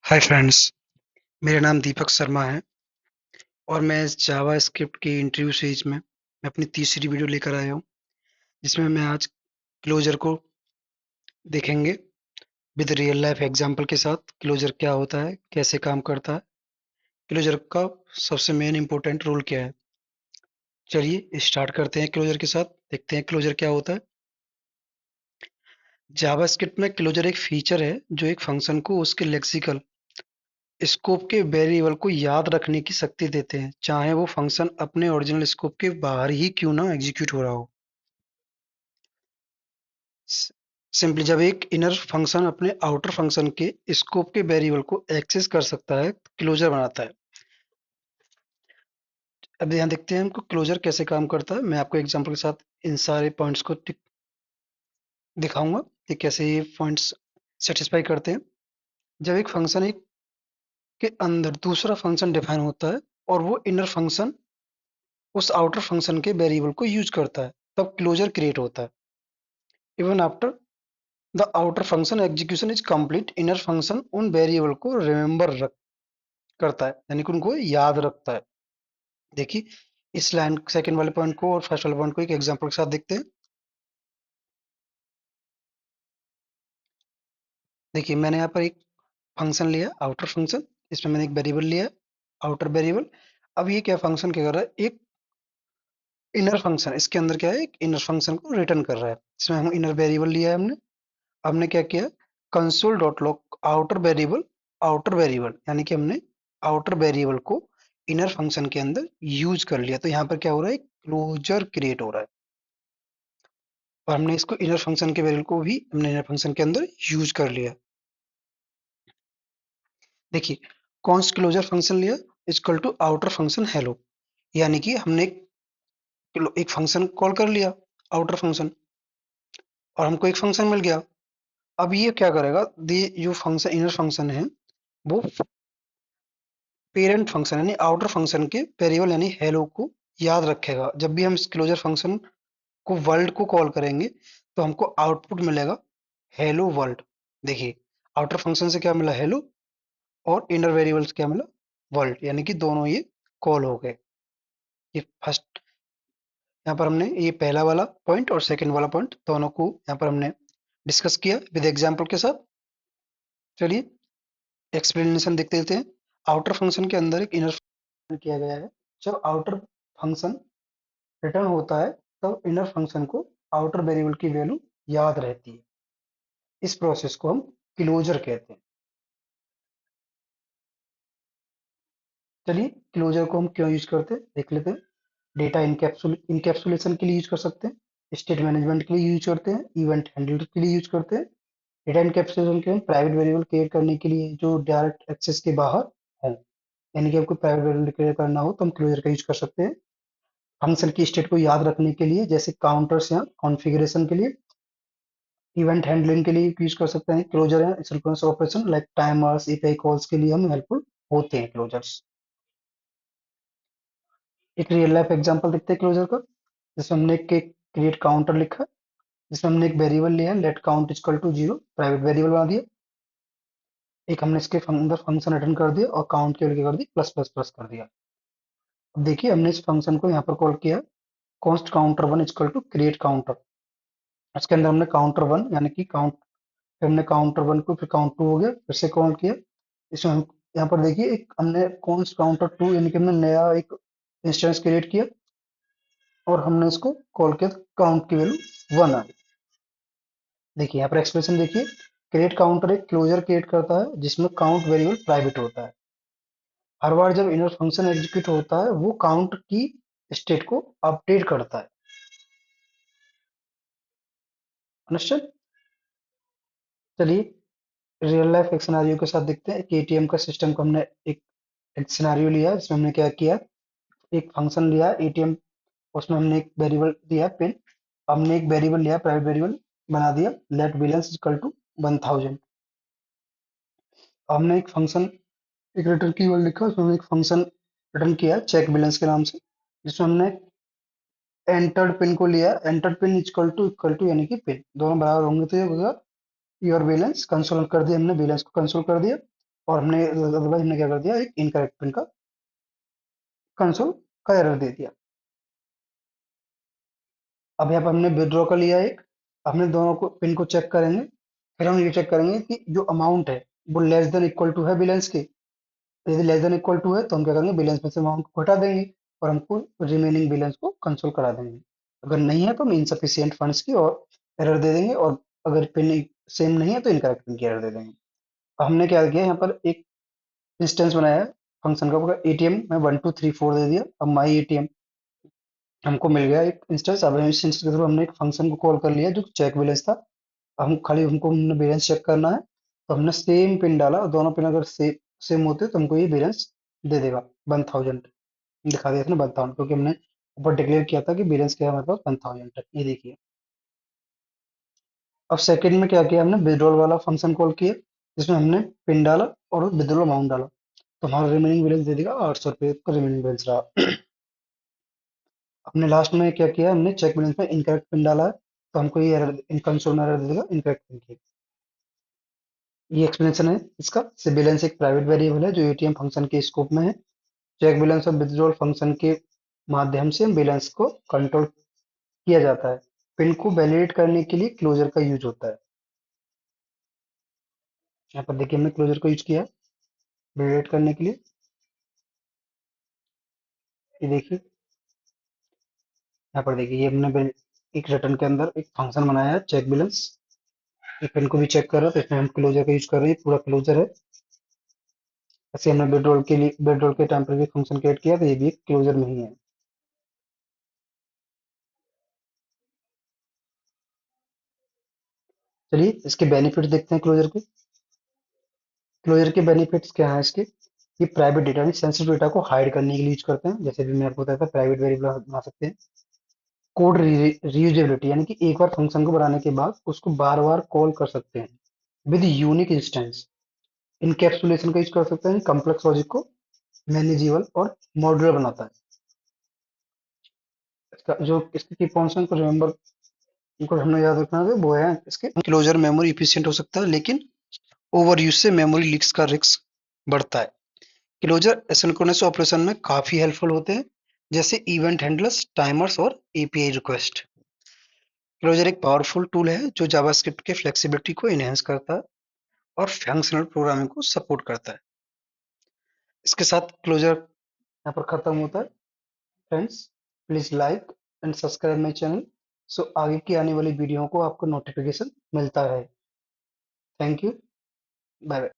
Hi friends, मेरा नाम दीपक शर्मा है और मैं इस जावा स्क्रिप्ट की इंटरव्यू सीरीज में मैं अपनी तीसरी वीडियो लेकर आया हूँ, जिसमें मैं आज क्लोजर को देखेंगे विद रियल लाइफ एग्जांपल के साथ। क्लोजर क्या होता है, कैसे काम करता है, क्लोजर का सबसे मेन इंपॉर्टेंट रोल क्या है। चलिए स्टार्ट करते हैं क्लोजर के साथ, देखते हैं क्लोजर क्या होता है। जावा स्क्रिप्ट में क्लोजर एक फीचर है जो एक फंक्शन को उसके लेक्सिकल स्कोप के वेरिएबल को याद रखने की शक्ति देते हैं, चाहे वो फंक्शन अपने ओरिजिनल स्कोप के बाहर ही क्यों ना एग्जीक्यूट हो रहा हो। सिंपली जब एक इनर फंक्शन अपने आउटर फंक्शन के स्कोप के वेरिएबल को एक्सेस कर सकता है, क्लोजर बनाता है। अब यहाँ देखते हैं हमको क्लोजर कैसे काम करता है। मैं आपको एग्जांपल के साथ इन सारे पॉइंट्स को दिखाऊंगा कि कैसे ये पॉइंट्स सेटिस्फाई करते हैं। जब एक फंक्शन एक के अंदर दूसरा फंक्शन डिफाइन होता है और वो इनर फंक्शन उस आउटर फंक्शन के वेरिएबल को यूज करता है, तब क्लोजर क्रिएट होता है। Even after the outer function execution is complete, inner function उन वेरिएबल को रिमेंबर करता है, यानी कि उनको याद रखता है। देखिए इस लाइन सेकंड वाले पॉइंट को और फर्स्ट वाले पॉइंट को एक एग्जांपल के साथ देखते हैं। देखिए मैंने यहाँ पर एक फंक्शन लिया, आउटर फंक्शन। इसमें मैंने एक वेरिएबल लिया, आउटर वेरिएबल। अब ये क्या फंक्शन क्या कर रहा है, एक इनर फंक्शन इसके अंदर क्या है, एक इनर फंक्शन को रिटर्न कर रहा है। इसमें हम इनर वेरिएबल लिया है हमने। हमने क्या किया, console dot log outer variable, outer variable यानी कि हमने आउटर वेरिएबल को इनर फंक्शन के अंदर यूज कर लिया। तो यहाँ पर क्या हो रहा है, क्लोजर क्रिएट हो रहा है और हमने इसको इनर फंक्शन के वेरिएबल को भी हमने इनर फंक्शन के अंदर यूज कर लिया। देखिए कॉन्स्ट क्लोजर फंक्शन लिया equal to outer function hello, यानी कि हमने एक फंक्शन कॉल कर लिया, आउटर फंक्शन, और हमको एक फंक्शन मिल गया। अब ये क्या करेगा, ये जो फंक्शन इनर फंक्शन है वो पेरेंट फंक्शन यानी आउटर फंक्शन के वेरिएबल यानी हेलो को याद रखेगा। जब भी हम इस क्लोजर फंक्शन को वर्ल्ड को कॉल करेंगे तो हमको आउटपुट मिलेगा हेलो वर्ल्ड। देखिए आउटर फंक्शन से क्या मिला, हेलो, और इनर वेरिएबल से क्या मिला, वर्ल्ड, यानी कि दोनों ये कॉल हो गए। ये फर्स्ट, यहाँ पर हमने ये पहला वाला पॉइंट और सेकंड वाला पॉइंट दोनों को यहाँ पर हमने डिस्कस किया विद एग्जांपल के साथ। चलिए एक्सप्लेनेशन देखते देते हैं। आउटर फंक्शन के अंदर एक इनर फंक्शन किया गया है। जब आउटर फंक्शन रिटर्न होता है तब इनर फंक्शन को आउटर वेरिएबल की वैल्यू याद रहती है। इस प्रोसेस को हम क्लोजर कहते हैं। चलिए क्लोजर को हम क्यों यूज करते हैं देख लेते हैं। डेटा इनकैप्सुलेशन के लिए यूज कर सकते हैं, स्टेट मैनेजमेंट के लिए यूज करते हैं, इवेंट हैंडलर के लिए यूज करते हैं। डेटा इनकैप्सुलेशन के हम प्राइवेट वेरिएबल क्रिएट करने के लिए जो डायरेक्ट एक्सेस के बाहर है, यानी कि आपको प्राइवेट वेरिएबल क्रिएट करना हो तो हम क्लोजर का यूज कर सकते हैं। फंक्शन की स्टेट को याद रखने के लिए जैसे काउंटर्स या कॉन्फ़िगरेशन के लिए, इवेंट हैंडलिंग के लिए यूज कर सकते हैं क्लोजर या synchronous operation like timers API calls के लिए हम हेल्पफुल होते हैं क्लोजर्स। एक रियल लाइफ एग्जांपल देखते हैं क्लोजर का, जिसमें हमने एक क्रिएट काउंटर लिखा है, जिसमें हमने एक वेरिएबल लिया है let count equal to 0, private variable बना दिया। एक हमने इसके अंदर फंक्शन रिटर्न कर दिया और काउंट के लिए कर दी प्लस प्लस प्लस कर दिया। अब देखिए हमने इस फंक्शन को यहाँ पर कॉल किया, const counter one equal to create counter. इसके अंदर हमने काउंटर वन यानी कि काउंट, फिर हमने काउंटर वन को फिर काउंट टू हो गया फिर से काउंट किया। इसमें हम यहाँ पर देखिए एक हमने कॉन्स्ट काउंटर टू यानी कि हमने नया एक इंस्टेंस क्रिएट किया और हमने इसको कॉल किया, काउंट की वैल्यू वन आ गई। देखिए यहाँ पर एक्सप्रेशन देखिए, क्रिएट काउंटर एक क्लोजर क्रिएट करता है जिसमें काउंट वेरिएबल प्राइवेट होता है। हर बार जब इनर फंक्शन एग्जीक्यूट होता है वो काउंट की स्टेट को अपडेट करता है। अंडरस्टैंड। चलिए रियल लाइफ एक सिनेरियो के साथ देखते हैं। एक एटीएम का सिस्टम को हमने एक सिनेरियो लिया जिसमें हमने क्या किया, एक फंक्शन लिया एटीएम, उसमें हमने एक वेरिएबल दिया पिन, हमने एक वेरिएबल लिया प्राइवेट वेरिएबल बना दिया लेट बैलेंस इक्वल टू 1000। हमने एक फंक्शन, एक रिटर्न कीवर्ड लिखा, उसमें हमने एक फंक्शन रिटर्न किया चेक बैलेंस के नाम से, जिसमें हमने एंटर्ड पिन को लिया, एंटर्ड पिन इक्वल टू यानी कि पिन दोनों बराबर होंगे तो ये होगा योर बैलेंस। कंसोल कर दिया हमने, बैलेंस को कंसोल कर दिया। और हमने अदरवाइज हमने क्या कर दिया, एक इनकरेक्ट पिन का कंसोल का एरर दे दिया। अब यहाँ पर हमने विड्रॉ का लिया एक, हमने दोनों को पिन को चेक करेंगे, फिर हम ये चेक करेंगे कि जो अमाउंट है वो लेस देन इक्वल टू है बैलेंस के। यदि लेस देन इक्वल टू है तो हम क्या करेंगे, बैलेंस में से अमाउंट को घटा देंगे और हमको रिमेनिंग बैलेंस को कंसोल करा देंगे। अगर नहीं है तो हम इनसफिशियंट फंड्स की और एरर दे देंगे, और अगर पिन सेम नहीं है तो इनकरेक्ट पिन की एरर दे देंगे। अब हमने क्या किया, यहाँ पर एक इंस्टेंस बनाया है फंक्शन का, एटीएम में 1234 दे दिया। अब माई एटीएम हमको मिल गया एक इंस्टेंस। अब इस इंस्टेंस के थ्रू हमने एक फंक्शन को कॉल कर लिया जो चेक बैलेंस था। अब हम खाली हमको हमने बैलेंस चेक करना है, तो हमने सेम पिन डाला, और दोनों पिन अगर सेम होते तो हमको ये बैलेंस दे देगा 1000, दिखा दिया इसने 1000, क्योंकि हमने ऊपर डिक्लेयर किया था कि बैलेंस क्या है हमारे पास 1000 है। ये देखिए। अब सेकंड में क्या किया, हमने विड्रॉल वाला फंक्शन कॉल किया, जिसमें हमने पिन डाला और विड्रॉल अमाउंट डाला, तो हमारा रिमेनिंग बैलेंस दे देगा 800 रुपये का रिमेनिंग बैलेंस रहा। हमने लास्ट में क्या किया, हमने चेक बैलेंस में इनकरेक्ट पिन डाला है, तो हमको ये एरर इन कंसोल में एरर दे देगा इनकरेक्ट पिन की। ये एक्सप्लेनेशन है इसका। से बैलेंस एक प्राइवेट वेरिएबल है जो एटीएम फंक्शन के स्कोप में है। चेक बैलेंस और विथड्रॉल फंक्शन के माध्यम से बैलेंस को कंट्रोल किया जाता है। पिन को वैलिडेट करने के लिए क्लोजर का यूज होता है। यहाँ पर देखिए हमने क्लोजर का यूज किया है वैलिडेट करने के लिए। ये देखिए यहाँ पर देखिए, ये हमने एक रिटर्न के अंदर एक फंक्शन बनाया है चेक बैलेंस। ये पिन को भी चेक कर रहा है, तो इसमें हम क्लोजर का यूज कर रहे हैं, पूरा क्लोजर है। ऐसे हमने विड्रॉल के लिए विड्रॉल के टाइम पर भी फंक्शन क्रिएट किया, तो ये भी एक क्लोजर में ही है। चलिए इसके बेनिफिट देखते हैं क्लोजर के। क्लोजर के बेनिफिट्स क्या हैं इसके। ये प्राइवेट डेटा यानी सेंसिटिव डेटा को हाइड करने के लिए यूज करते हैं, जैसे भी मैं आपको बताया था प्राइवेट वेरिएबल बना सकते हैं। कोड रीयूजेबिलिटी यानी कि एक बार फंक्शन को बनाने के बाद उसको बार बार कॉल कर सकते हैं विद यूनिक इंस्टेंस। इनकैप्सुलेशन का यूज कर सकते हैं, कॉम्प्लेक्स लॉजिक को मैनेजेबल और मॉड्यूलर बनाता है। इसका जो इसके की फंक्शन को रिमेंबर उनको हमने याद रखना है, वो है इसके क्लोजर मेमोरी इफिशिएंट हो सकता है, लेकिन ओवर यूज से मेमोरी लीक्स का रिस्क बढ़ता है। क्लोजर एसिंक्रोनस ऑपरेशन में काफी हेल्पफुल होते हैं, जैसे इवेंट हैंडलर्स, टाइमर्स और एपीआई रिक्वेस्ट। क्लोजर एक पावरफुल टूल है जो जावास्क्रिप्ट के फ्लेक्सिबिलिटी को एनहेंस करता है और फंक्शनल प्रोग्रामिंग को सपोर्ट करता है। इसके साथ क्लोजर यहाँ पर खत्म होता है। Friends, please like and subscribe my channel, so आगे की आने वाली वीडियो को आपको नोटिफिकेशन मिलता है। Thank you. Bye bye.